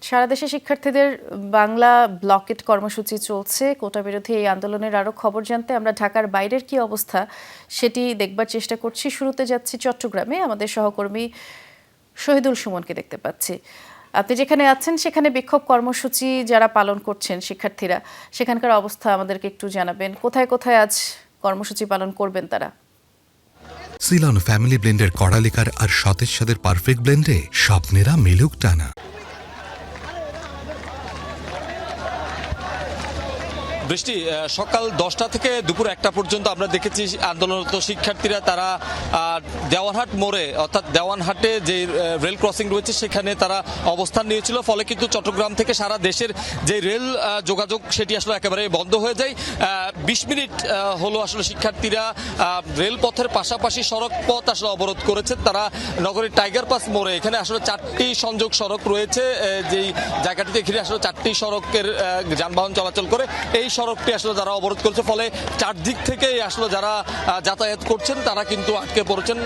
সারা দেশে শিক্ষার্থীদের বাংলা ব্লকেট কর্মসূচি চলছে। কোটা বিরোধী এই আন্দোলনের আরও খবর জানতে আমরা ঢাকার বাইরের কি অবস্থা সেটি দেখবার চেষ্টা করছি। শুরুতে যাচ্ছি চট্টগ্রামে, আমাদের সহকর্মী শহীদুল সুমনকে দেখতে পাচ্ছি। আপনি যেখানে আছেন সেখানে বিক্ষোভ কর্মসূচি যারা পালন করছেন শিক্ষার্থীরা, সেখানকার অবস্থা আমাদেরকে একটু জানাবেন। কোথায় কোথায় আজ কর্মসূচি পালন করবেন তারা? সিলন ফ্যামিলি ব্লেন্ডের কড়ালিকার আর সতেজ স্বাদের পারফেক্ট ব্লেন্ডে স্বপ্নেরা মেলুক টানা। বৃষ্টি সকাল 10টা থেকে দুপুর 1টা পর্যন্ত আমরা দেখেছি আন্দোলনরত শিক্ষার্থীরা তারা দেওয়ানহাট মোড়ে অর্থাৎ দেওয়ানহাটে যে রেল ক্রসিং রয়েছে সেখানে তারা অবস্থান নিয়েছিল। ফলে কিন্তু চট্টগ্রাম থেকে সারা দেশের যে রেল যোগাযোগ সেটি আসলে একেবারে বন্ধ হয়ে যায়। 20 মিনিট হলো আসলে শিক্ষার্থীরা রেলপথের পাশাপাশি সড়ক পথ আসলে অবরোধ করেছেন। তারা নগরীর টাইগার পাস মোড়ে এখানে আসলে 4টি সংযোগ সড়ক রয়েছে, যেই জায়গাটিতে ঘিরে আসলে 4টি সড়কের যানবাহন চলাচল করে। এই সড়কটি আসলে যারা অবরোধ করছে, ফলে চারদিক থেকে আসলে যারা যাতায়াত করছেন তারা কিন্তু আটকে পড়েছেন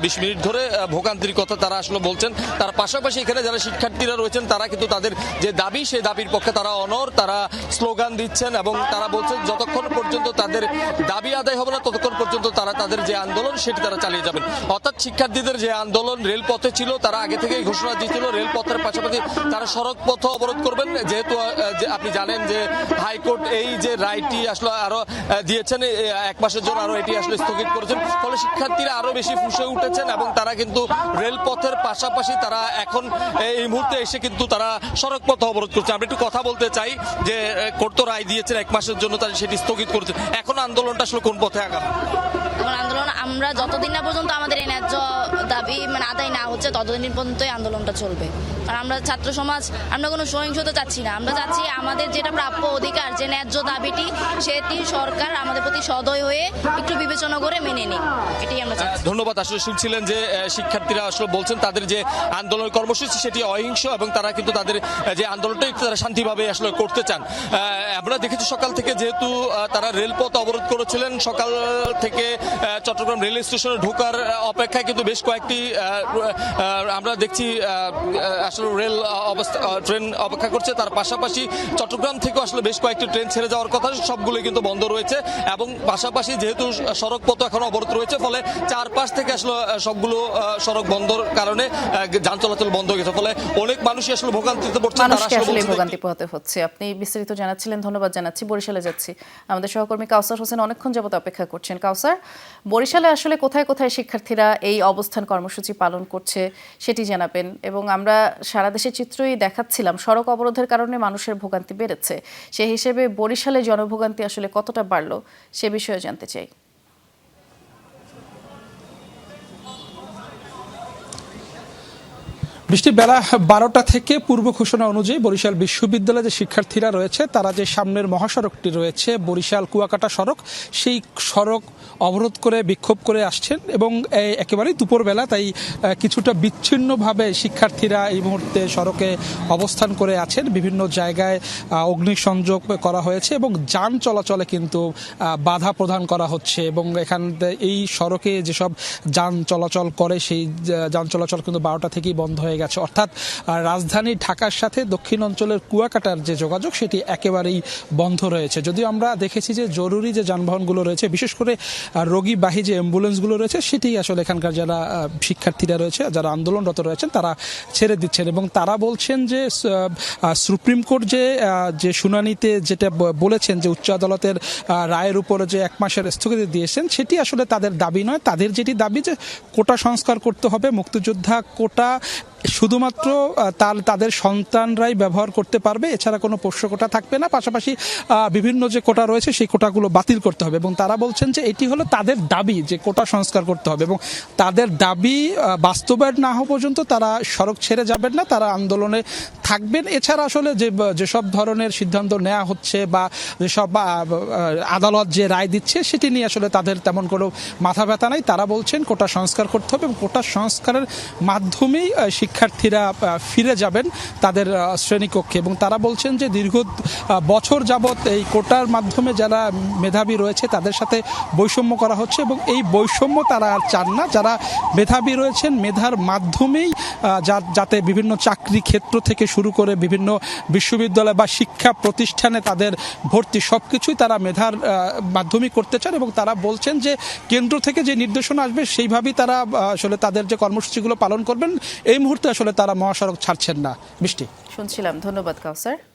20 মিনিট ধরে। ভোগান্তির কথা তারা আসলে বলছেন। তার পাশাপাশি এখানে যারা শিক্ষার্থীরা রয়েছেন তারা কিন্তু তাদের যে দাবি সেই দাবির পক্ষে তারা অনড়, তারা স্লোগান দিচ্ছেন এবং তারা বলছেন যতক্ষণ পর্যন্ত তাদের দাবি আদায় হবে না ততক্ষণ পর্যন্ত তারা তাদের যে আন্দোলন সেটি তারা চালিয়ে যাবেন। অর্থাৎ শিক্ষার্থীদের যে আন্দোলন রেলপথে ছিল তারা আগে থেকেই ঘোষণা দিয়েছিল রেলপথের পাশাপাশি তারা সড়ক পথ অবরোধ করবেন। যেহেতু আপনি জানেন যে হাইকোর্ট এই যে রায়টি আসলে আরো দিয়েছেন, 1 মাসের জন্য আরো এটি আসলে স্থগিত করেছেন। ফলে শিক্ষার্থীরা আরো বেশি ফুঁসে উঠেছেন এবং তারা কিন্তু রেলপথের পাশাপাশি তারা এখন এই মুহূর্তে এসে কিন্তু তারা সড়ক পথ অবরোধ করছে। আমরা একটু কথা বলতে চাই যে কোর্ট তো রায় দিয়েছেন 1 মাসের জন্য, তারা সেটি স্থগিত করেছেন। এখন আন্দোলনটা আসলে কোন পথে আগাবে? আন্দোলন আমরা যতদিন না পর্যন্ত আমাদের এই ন্যায্য দাবি আদায় না হচ্ছে ততদিন পর্যন্তই আন্দোলনটা চলবে। কারণ আমরা ছাত্র সমাজ, আমরা কোনো সহিংসতা চাচ্ছি না। আমরা চাচ্ছি আমাদের যেটা প্রাপ্য অধিকার, যে ন্যায্য দাবিটি, সেটি সরকার আমাদের প্রতি সদয় হয়ে একটু বিবেচনা করে মেনে নিক, এটাই আমরা চাচ্ছি। ধন্যবাদ। আসলে শুনছিলেন যে শিক্ষার্থীরা আসলে বলছেন তাদের যে আন্দোলন কর্মসূচি সেটি অহিংস এবং তারা কিন্তু তাদের যে আন্দোলনটাই তারা শান্তিভাবে আসলে করতে চান। আমরা দেখেছি সকাল থেকে যেহেতু তারা রেলপথ অবরোধ করেছিলেন, সকাল থেকে চট্টগ্রাম রেল স্টেশনে ঢোকার অপেক্ষায় কিন্তু বেশ কয়েকটি আমরা দেখছি আসলে রেল ট্রেন অপেক্ষা করছে। তার পাশাপাশি চট্টগ্রাম থেকে আসলে বেশ কয়েকটি ট্রেন ছেড়ে যাওয়ার কথা, সবগুলো কিন্তু বন্ধ রয়েছে এবং পাশাপাশি যেহেতু সড়ক পথ এখন অবরোধ রয়েছে, ফলে চারপাশ থেকে আসলে সবগুলো সড়ক বন্ধর কারণে যান চলাচল বন্ধ হয়ে গেছে। ফলে অনেক মানুষই আসলে ভোগান্তিতে পড়ছে। ভোগান্তি পোহাতে হচ্ছে। আপনি বিস্তারিত জানাচ্ছিলেন, ধন্যবাদ জানাচ্ছি। বরিশালে যাচ্ছি, আমাদের সহকর্মী কাউসার হোসেন অনেকক্ষণ যাবত অপেক্ষা করছেন। কাউসার, বরিশালে আসলে কোথায় কোথায় শিক্ষার্থীরা এই অবস্থান কর্মসূচি পালন করছে সেটি জানাবেন। এবং আমরা সারা দেশের চিত্রই দেখাচ্ছিলাম, সড়ক অবরোধের কারণে মানুষের ভোগান্তি বেড়েছে, সেই হিসেবে বরিশালে জনভোগান্তি আসলে কতটা বাড়লো সে বিষয়ে জানতে চাই। বৃষ্টি বেলা 12টা থেকে পূর্ব ঘোষণা অনুযায়ী বরিশাল বিশ্ববিদ্যালয়ে যে শিক্ষার্থীরা রয়েছে তারা যে সামনের মহাসড়কটি রয়েছে বরিশাল কুয়াকাটা সড়ক, সেই সড়ক অবরোধ করে বিক্ষোভ করে আসছেন এবং একেবারেই দুপুরবেলা, তাই কিছুটা বিচ্ছিন্নভাবে শিক্ষার্থীরা এই মুহূর্তে সড়কে অবস্থান করে আছেন। বিভিন্ন জায়গায় অগ্নিসংযোগ করা হয়েছে এবং যান চলাচলে কিন্তু বাধা প্রদান করা হচ্ছে এবং এখান এই সড়কে যেসব যান চলাচল করে সেই যান চলাচল কিন্তু 12টা থেকেই বন্ধ হয়ে গেছে। অর্থাৎ রাজধানী ঢাকার সাথে দক্ষিণ অঞ্চলের কুয়াকাটার যে যোগাযোগ সেটি একেবারেই বন্ধ রয়েছে। যদিও আমরা দেখেছি যে জরুরি যে যানবাহনগুলো রয়েছে, বিশেষ করে রোগীবাহী যে অ্যাম্বুলেন্সগুলো রয়েছে, সেটি আসলে এখানকার যারা শিক্ষার্থীরা রয়েছে, যারা আন্দোলনরত রয়েছেন, তারা ছেড়ে দিচ্ছেন এবং তারা বলছেন যে সুপ্রিম কোর্ট যে শুনানিতে যেটা বলেছেন যে উচ্চ আদালতের রায়ের উপরে যে 1 মাসের স্থগিতি দিয়েছেন, সেটি আসলে তাদের দাবি নয়। তাদের যেটি দাবি যে কোটা সংস্কার করতে হবে, মুক্তিযোদ্ধা কোটা শুধুমাত্র তাদের সন্তানরাই ব্যবহার করতে পারবে, এছাড়া কোনো পোষ্য কোটা থাকবে না। পাশাপাশি বিভিন্ন যে কোটা রয়েছে সেই কোটাগুলো বাতিল করতে হবে এবং তারা বলছেন যে এটি হলো তাদের দাবি যে কোটা সংস্কার করতে হবে এবং তাদের দাবি বাস্তবায়ন না হওয়া পর্যন্ত তারা সড়ক ছেড়ে যাবেন না, তারা আন্দোলনে থাকবেন। এছাড়া আসলে যেসব ধরনের সিদ্ধান্ত নেওয়া হচ্ছে বা যেসব আদালত যে রায় দিচ্ছে সেটি নিয়ে আসলে তাদের তেমন কোনো মাথা ব্যথা নাই। তারা বলছেন কোটা সংস্কার করতে হবে এবং কোটা সংস্কারের মাধ্যমেই শিক্ষার্থীরা ফিরে যাবেন তাদের শ্রেণীকক্ষে এবং তারা বলছেন যে দীর্ঘ বছর যাবৎ এই কোটার মাধ্যমে যারা মেধাবী রয়েছে তাদের সাথে বৈষম্য করা হচ্ছে এবং এই বৈষম্য তারা আর চান না। যারা মেধাবী রয়েছেন মেধার মাধ্যমেই যাতে বিভিন্ন চাকরি ক্ষেত্র থেকে শুরু করে বিভিন্ন বিশ্ববিদ্যালয় বা শিক্ষা প্রতিষ্ঠানে তাদের ভর্তি সবকিছুই তারা মেধার মাধ্যমে করতে চান এবং তারা বলছেন যে কেন্দ্র থেকে যে নির্দেশনা আসবে সেইভাবেই তারা আসলে তাদের যে কর্মসূচিগুলো পালন করবেন। এই মুহূর্তে আসলে তারা মহাসড়ক ছাড়ছেন না। বৃষ্টি শুনছিলাম, ধন্যবাদ কাউসার।